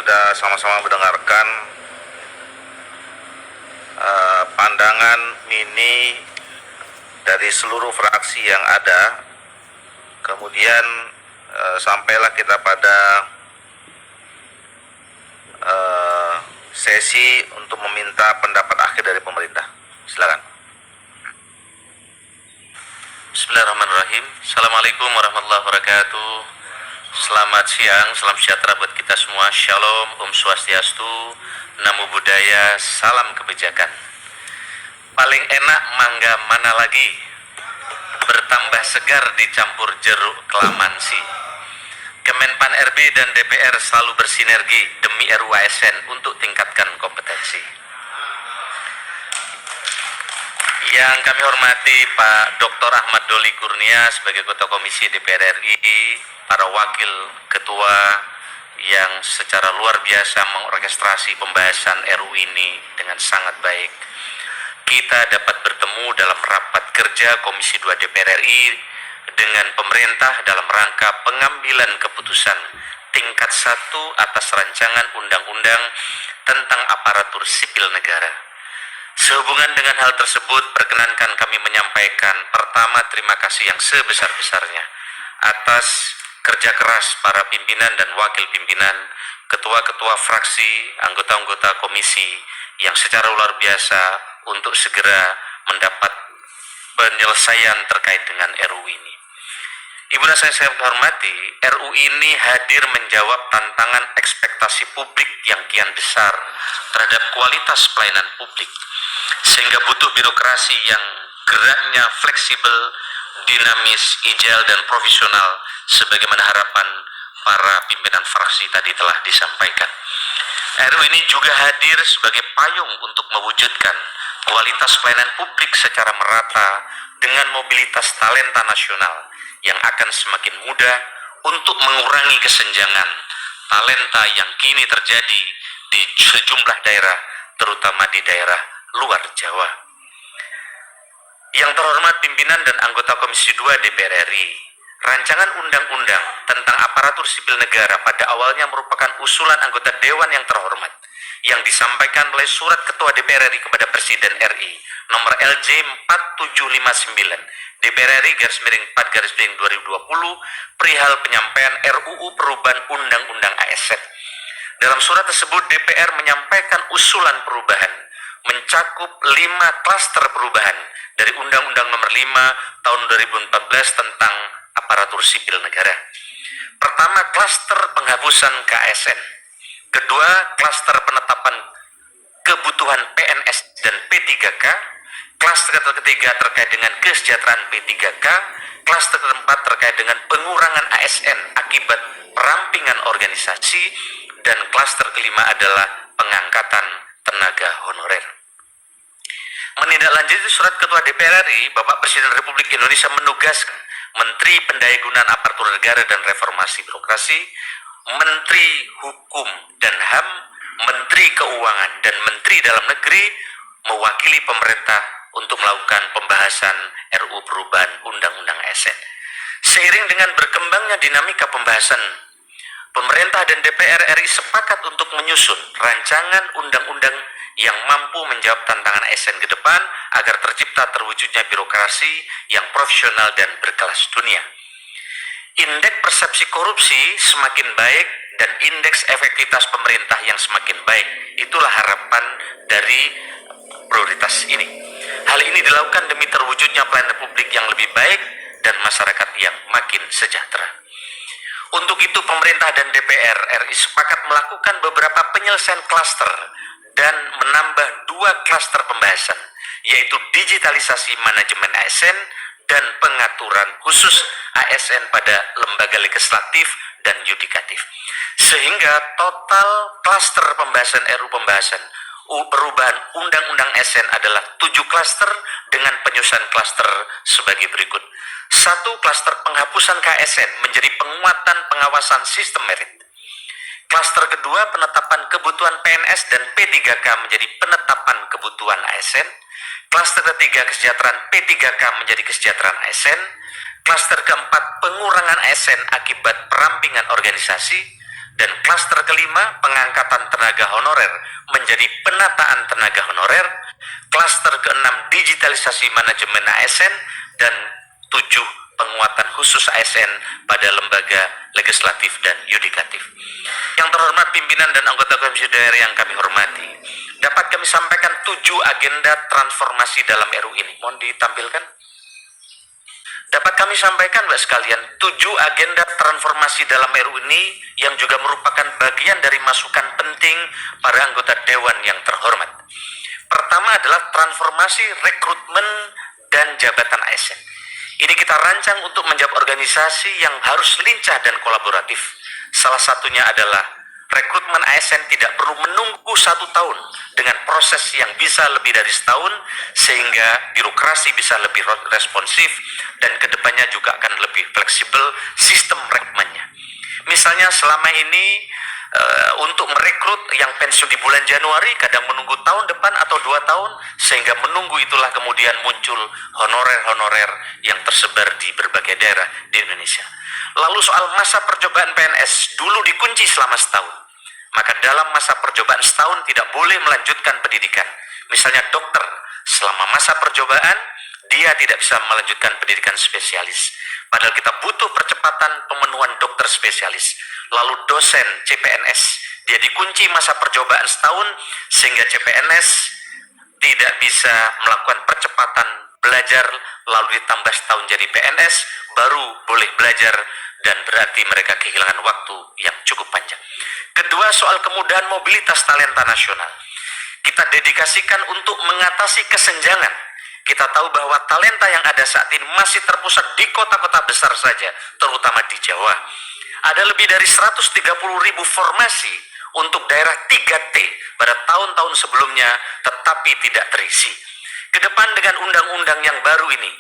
Sudah sama-sama mendengarkan pandangan mini dari seluruh fraksi yang ada. Kemudian sampailah kita pada sesi untuk meminta pendapat akhir dari pemerintah. Silakan. Bismillahirrahmanirrahim. Assalamualaikum warahmatullahi wabarakatuh. Selamat siang, salam sejahtera buat kita semua. Shalom, Om Swastiastu, Namo Buddhaya, salam kebijakan. Paling enak mangga mana lagi, bertambah segar dicampur jeruk kelamansi. Kemenpan RB dan DPR selalu bersinergi demi RUU ASN untuk tingkatkan kompetensi. Yang kami hormati Pak Dr. Ahmad Doli Kurnia sebagai Ketua Komisi DPR RI, para wakil ketua yang secara luar biasa mengorkestrasi pembahasan RUU ini dengan sangat baik. Kita dapat bertemu dalam rapat kerja Komisi 2 DPR RI dengan pemerintah dalam rangka pengambilan keputusan tingkat 1 atas rancangan undang-undang tentang aparatur sipil negara. Sehubungan dengan hal tersebut, perkenankan kami menyampaikan pertama terima kasih yang sebesar-besarnya atas kerja keras para pimpinan dan wakil pimpinan, ketua-ketua fraksi, anggota-anggota komisi yang secara luar biasa untuk segera mendapat penyelesaian terkait dengan RUU ini. Ibu dan saya hormati, RUU ini hadir menjawab tantangan ekspektasi publik yang kian besar terhadap kualitas pelayanan publik, sehingga butuh birokrasi yang geraknya fleksibel, dinamis, agile, dan profesional sebagaimana harapan para pimpinan fraksi tadi telah disampaikan. RUU ini juga hadir sebagai payung untuk mewujudkan kualitas pelayanan publik secara merata dengan mobilitas talenta nasional yang akan semakin mudah untuk mengurangi kesenjangan talenta yang kini terjadi di sejumlah daerah, terutama di daerah luar Jawa. Yang terhormat pimpinan dan anggota Komisi 2 DPR RI, rancangan undang-undang tentang aparatur sipil negara pada awalnya merupakan usulan anggota Dewan yang terhormat yang disampaikan oleh surat Ketua DPR RI kepada Presiden RI nomor LJ 4759 DPR RI /4/2020 perihal penyampaian RUU perubahan Undang-Undang ASN. Dalam surat tersebut DPR menyampaikan usulan perubahan mencakup 5 klaster perubahan dari Undang-Undang nomor 5 tahun 2014 tentang aparatur sipil negara. Pertama, klaster penghapusan KASN. Kedua, klaster penetapan kebutuhan PNS dan P3K. Klaster ketiga terkait dengan kesejahteraan P3K. Klaster keempat terkait dengan pengurangan ASN akibat perampingan organisasi. Dan klaster kelima adalah pengangkatan tenaga honorer. Menindaklanjuti surat Ketua DPR RI, Bapak Presiden Republik Indonesia menugaskan Menteri Pendayagunaan Aparatur Negara dan Reformasi Birokrasi, Menteri Hukum dan HAM, Menteri Keuangan, dan Menteri Dalam Negeri mewakili pemerintah untuk melakukan pembahasan RUU perubahan Undang-Undang ASN. Seiring dengan berkembangnya dinamika pembahasan, pemerintah dan DPR RI sepakat untuk menyusun rancangan undang-undang yang mampu menjawab tantangan ASN ke depan agar terwujudnya birokrasi yang profesional dan berkelas dunia. Indeks persepsi korupsi semakin baik dan indeks efektivitas pemerintah yang semakin baik. Itulah harapan dari prioritas ini. Hal ini dilakukan demi terwujudnya pelayanan publik yang lebih baik dan masyarakat yang makin sejahtera. Untuk itu pemerintah dan DPR RI sepakat melakukan beberapa penyelesaian klaster dan menambah 2 klaster pembahasan, yaitu digitalisasi manajemen ASN dan pengaturan khusus ASN pada lembaga legislatif dan yudikatif. Sehingga total klaster pembahasan RUU perubahan Undang-Undang ASN adalah 7 klaster dengan penyusunan klaster sebagai berikut. 1. Klaster penghapusan KASN menjadi penguatan pengawasan sistem merit. Klaster kedua, penetapan kebutuhan PNS dan P3K menjadi penetapan kebutuhan ASN. Klaster ketiga, kesejahteraan P3K menjadi kesejahteraan ASN. Klaster keempat, pengurangan ASN akibat perampingan organisasi. Dan klaster kelima, pengangkatan tenaga honorer menjadi penataan tenaga honorer. Klaster keenam, digitalisasi manajemen ASN. Dan 7, penguatan khusus ASN pada lembaga legislatif dan yudikatif. Yang terhormat pimpinan dan anggota Komisi Daerah yang kami hormati, dapat kami sampaikan 7 agenda transformasi dalam RU ini. Mohon ditampilkan. Dapat kami sampaikan, Mbak sekalian, 7 agenda transformasi dalam RU ini yang juga merupakan bagian dari masukan penting para anggota Dewan yang terhormat. Pertama adalah transformasi rekrutmen dan jabatan ASN. Ini kita rancang untuk menjawab organisasi yang harus lincah dan kolaboratif. Salah satunya adalah rekrutmen ASN tidak perlu menunggu 1 tahun dengan proses yang bisa lebih dari setahun, sehingga birokrasi bisa lebih responsif dan kedepannya juga akan lebih fleksibel sistem rekrutmennya. Misalnya selama ini untuk merekrut yang pensiun di bulan Januari kadang menunggu tahun depan atau 2 tahun, sehingga menunggu itulah kemudian muncul honorer-honorer yang tersebar di berbagai daerah di Indonesia. Lalu soal masa percobaan PNS, dulu dikunci selama setahun. Maka dalam masa percobaan setahun tidak boleh melanjutkan pendidikan. Misalnya dokter, selama masa percobaan dia tidak bisa melanjutkan pendidikan spesialis. Padahal kita butuh percepatan pemenuhan dokter spesialis. Lalu dosen CPNS, dia dikunci masa percobaan setahun sehingga CPNS tidak bisa melakukan percepatan belajar, lalu ditambah setahun jadi PNS, baru boleh belajar, dan berarti mereka kehilangan waktu yang cukup panjang. Kedua, soal kemudahan mobilitas talenta nasional. Kita dedikasikan untuk mengatasi kesenjangan. Kita tahu bahwa talenta yang ada saat ini masih terpusat di kota-kota besar saja, terutama di Jawa. Ada lebih dari 130.000 formasi untuk daerah 3T pada tahun-tahun sebelumnya, tetapi tidak terisi. Kedepan dengan undang-undang yang baru ini,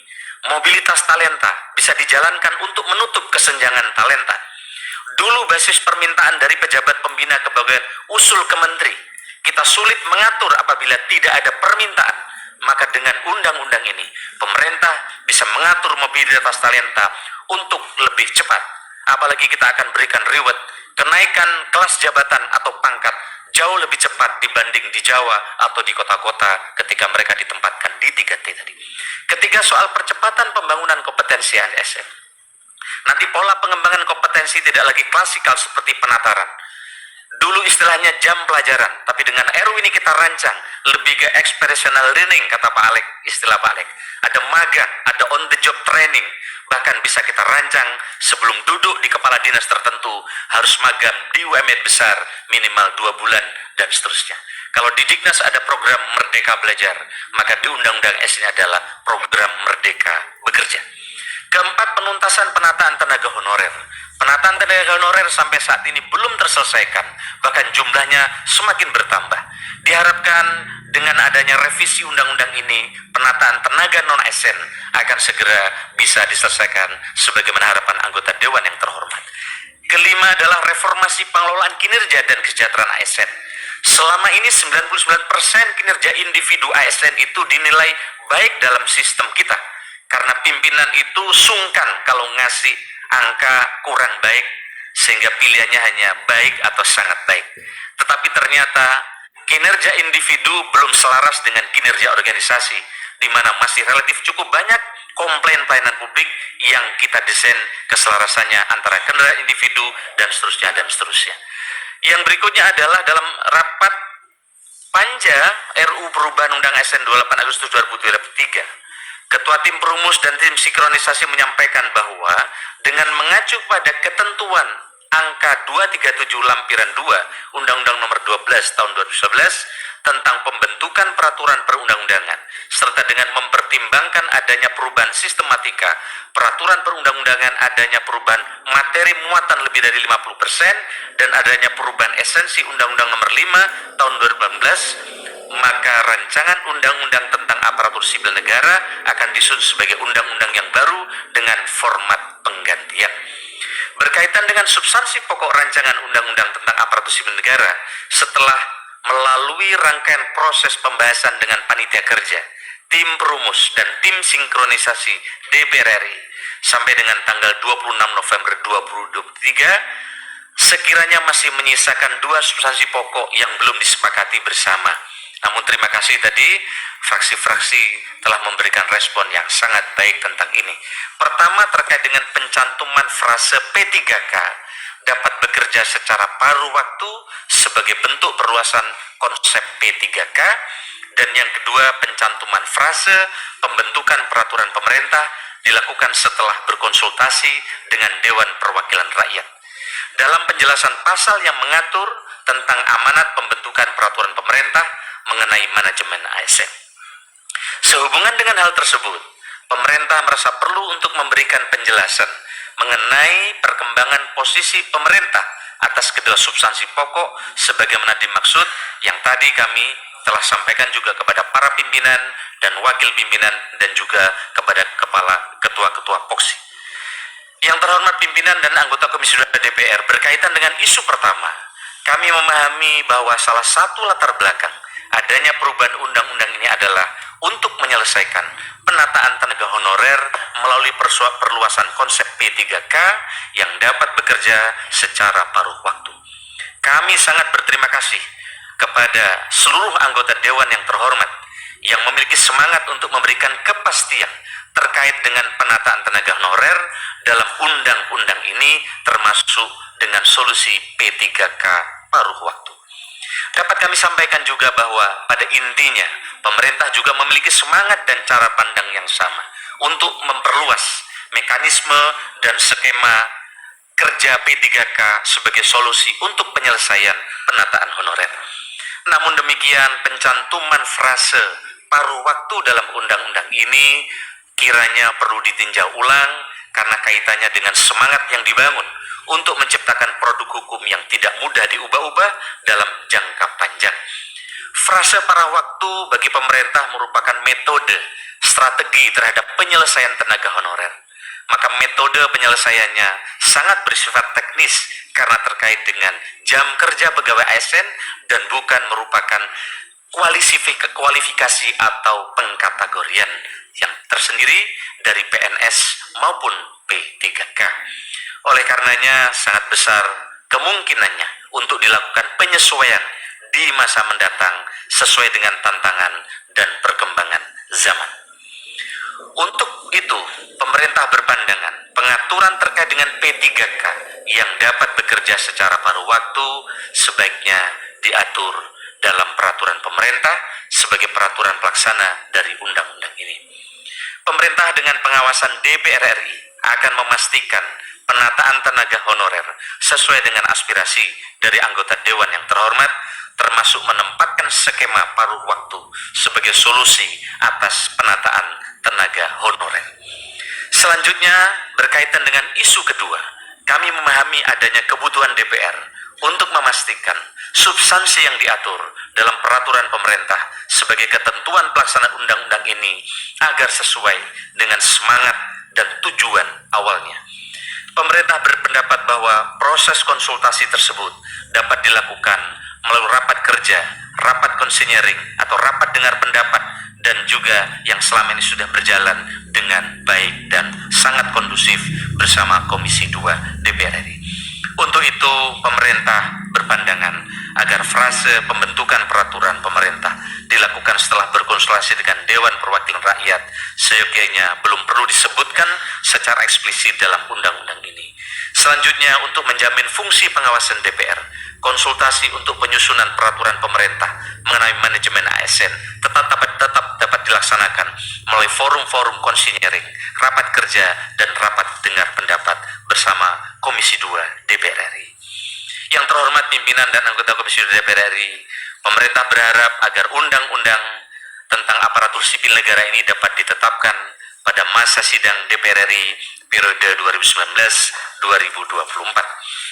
mobilitas talenta bisa dijalankan untuk menutup kesenjangan talenta. Dulu basis permintaan dari pejabat pembina kepegawaian usul ke menteri. Kita sulit mengatur apabila tidak ada permintaan. Maka dengan undang-undang ini, pemerintah bisa mengatur mobilitas talenta untuk lebih cepat. Apalagi kita akan berikan reward, kenaikan kelas jabatan atau pangkat jauh lebih cepat dibanding di Jawa atau di kota-kota ketika mereka ditempatkan di 3T tadi. Ketiga, soal percepatan pembangunan kompetensi ASN. Nanti pola pengembangan kompetensi tidak lagi klasikal seperti penataran. Dulu istilahnya jam pelajaran, tapi dengan RU ini kita rancang lebih ke experiential learning, kata Pak Alek, istilah Pak Alek. Ada magang, ada on the job training, bahkan bisa kita rancang sebelum duduk di kepala dinas tertentu harus magang di UMR besar minimal 2 bulan dan seterusnya. Kalau di Dignas ada program Merdeka Belajar, maka di Undang-Undang S ini adalah program Merdeka Bekerja. Keempat, penuntasan penataan tenaga honorer. Penataan tenaga honorer sampai saat ini belum terselesaikan, bahkan jumlahnya semakin bertambah. Diharapkan dengan adanya revisi undang-undang ini, penataan tenaga non-ASN akan segera bisa diselesaikan sebagaimana harapan anggota Dewan yang terhormat. Kelima adalah reformasi pengelolaan kinerja dan kesejahteraan ASN. Selama ini 99% kinerja individu ASN itu dinilai baik dalam sistem kita. Karena pimpinan itu sungkan kalau ngasih angka kurang baik, sehingga pilihannya hanya baik atau sangat baik. Tetapi ternyata kinerja individu belum selaras dengan kinerja organisasi, di mana masih relatif cukup banyak komplain pelayanan publik yang kita desain keselarasannya antara kinerja individu dan seterusnya dan seterusnya. Yang berikutnya adalah dalam rapat Panja RU Perubahan Undang ASN 28 Agustus 2023. Ketua Tim Perumus dan Tim Sinkronisasi menyampaikan bahwa dengan mengacu pada ketentuan angka 237 lampiran 2 Undang-Undang Nomor 12 Tahun 2011 tentang pembentukan peraturan perundang-undangan, serta dengan mempertimbangkan adanya perubahan sistematika peraturan perundang-undangan, adanya perubahan materi muatan lebih dari 50%, dan adanya perubahan esensi Undang-Undang Nomor 5 Tahun 2018, maka rancangan undang-undang tentang aparatur sipil negara akan disusun sebagai undang-undang yang baru dengan format penggantian. Berkaitan dengan substansi pokok rancangan undang-undang tentang aparatur sipil negara, setelah melalui rangkaian proses pembahasan dengan panitia kerja, tim perumus dan tim sinkronisasi DPR RI sampai dengan tanggal 26 November 2023, sekiranya masih menyisakan dua substansi pokok yang belum disepakati bersama. Namun terima kasih tadi fraksi-fraksi telah memberikan respon yang sangat baik tentang ini. Pertama, terkait dengan pencantuman frase P3K dapat bekerja secara paruh waktu sebagai bentuk perluasan konsep P3K, dan yang kedua, pencantuman frase pembentukan peraturan pemerintah dilakukan setelah berkonsultasi dengan Dewan Perwakilan Rakyat. Dalam penjelasan pasal yang mengatur tentang amanat pembentukan peraturan pemerintah mengenai manajemen ASN. Sehubungan dengan hal tersebut, pemerintah merasa perlu untuk memberikan penjelasan mengenai perkembangan posisi pemerintah atas kedua substansi pokok sebagaimana dimaksud yang tadi kami telah sampaikan juga kepada para pimpinan dan wakil pimpinan dan juga kepada ketua-ketua Poksi. Yang terhormat pimpinan dan anggota Komisi 2 DPR, berkaitan dengan isu pertama, kami memahami bahwa salah satu latar belakang adanya perubahan undang-undang ini adalah untuk menyelesaikan penataan tenaga honorer melalui perluasan konsep P3K yang dapat bekerja secara paruh waktu. Kami sangat berterima kasih kepada seluruh anggota Dewan yang terhormat yang memiliki semangat untuk memberikan kepastian terkait dengan penataan tenaga honorer dalam undang-undang ini, termasuk dengan solusi P3K paruh waktu. Dapat kami sampaikan juga bahwa pada intinya pemerintah juga memiliki semangat dan cara pandang yang sama untuk memperluas mekanisme dan skema kerja P3K sebagai solusi untuk penyelesaian penataan honorer. Namun demikian, pencantuman frase paruh waktu dalam undang-undang ini kiranya perlu ditinjau ulang karena kaitannya dengan semangat yang dibangun untuk menciptakan produk hukum yang tidak mudah diubah-ubah dalam jangka panjang. Frase paruh waktu bagi pemerintah merupakan metode strategi terhadap penyelesaian tenaga honorer. Maka metode penyelesaiannya sangat bersifat teknis karena terkait dengan jam kerja pegawai ASN dan bukan merupakan kualifikasi atau pengkategorian yang tersendiri dari PNS maupun P3K. Oleh karenanya sangat besar kemungkinannya untuk dilakukan penyesuaian di masa mendatang sesuai dengan tantangan dan perkembangan zaman. Untuk itu, pemerintah berpandangan pengaturan terkait dengan P3K yang dapat bekerja secara paruh waktu sebaiknya diatur dalam peraturan pemerintah sebagai peraturan pelaksana dari undang-undang ini. Pemerintah dengan pengawasan DPR RI akan memastikan penataan tenaga honorer sesuai dengan aspirasi dari anggota Dewan yang terhormat, termasuk menempatkan skema paruh waktu sebagai solusi atas penataan tenaga honorer. Selanjutnya, berkaitan dengan isu kedua, kami memahami adanya kebutuhan DPR untuk memastikan substansi yang diatur dalam peraturan pemerintah sebagai ketentuan pelaksanaan undang-undang ini agar sesuai dengan semangat dan tujuan awalnya. Pemerintah berpendapat bahwa proses konsultasi tersebut dapat dilakukan melalui rapat kerja, rapat konsinyering, atau rapat dengar pendapat, dan juga yang selama ini sudah berjalan dengan baik dan sangat kondusif bersama Komisi 2 DPR RI. Untuk itu, pemerintah berpandangan agar frase pembentukan peraturan pemerintah dilakukan setelah berkonsultasi dengan Dewan Perwakilan Rakyat seyogyanya belum perlu disebutkan secara eksplisit dalam undang-undang ini. Selanjutnya, untuk menjamin fungsi pengawasan DPR, konsultasi untuk penyusunan peraturan pemerintah mengenai manajemen ASN tetap dapat dilaksanakan melalui forum-forum konsinyering, rapat kerja, dan rapat dengar pendapat bersama Komisi 2 DPR RI. Yang terhormat pimpinan dan anggota Komisi 2 DPR RI, pemerintah berharap agar undang-undang tentang aparatur sipil negara ini dapat ditetapkan pada masa sidang DPR RI periode 2019-2024.